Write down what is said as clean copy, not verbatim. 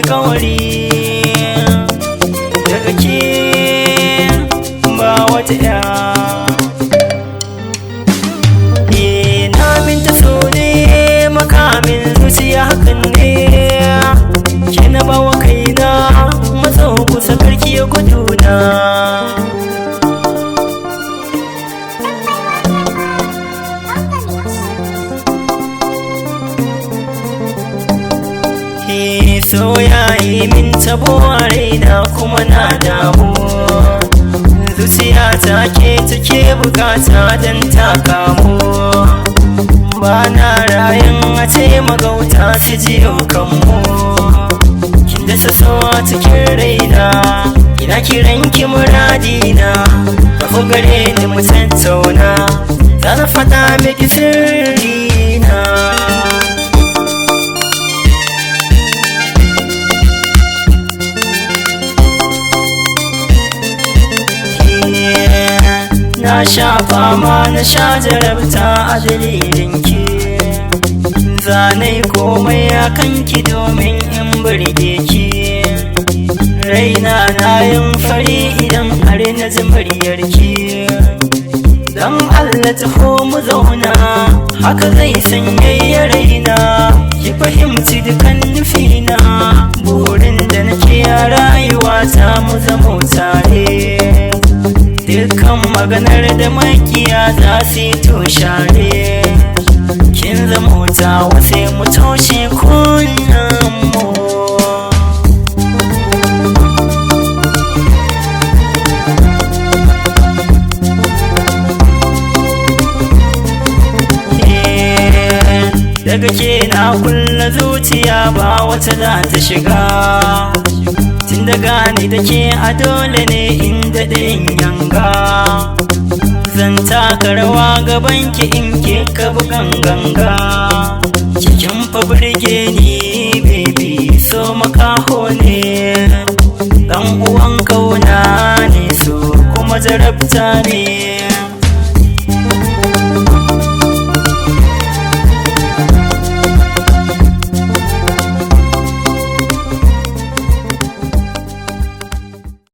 alkawari daga ke ba wata ya. Na minta so ne makamin zuciya hakan ne, ke na bawa kaina matso kusa karki ya guduna. So yayi min tabo a raina kuma na damu, zuciya ta ke take bukata don ta kamu. Ba na rayan a ce magauta su jiyo kanmu, kin dasa so a cikin raina, ina kiran ki muradina, tafi gare ni mu tattauna, za na faɗa miki sirrina. Na sha fama na sha jarabta a dalilinki, zanai komai a kanki domin in burge ki. Raina na yin fari idan har na ji muryarki, don Allah taho mu zauna, haka zai sanyaya raina, ki fahimci dukan nufina, burin da nake a rayuwa ta mu zamo tare. Dukkan maganar da makiya za su yi toshare, kin zama tawa sai mu toshe kunnenmu. Daga ke na kulla zuciya ba wata za ta shiga, tun daga ni da ke a dole ne inda ɗayan yanga. Zan taka rawa gabanki in ke ka bugan ganga, cikin fa burge ni baby so makaho ne, ɗan uwan kauna ne so kuma jarabta ne.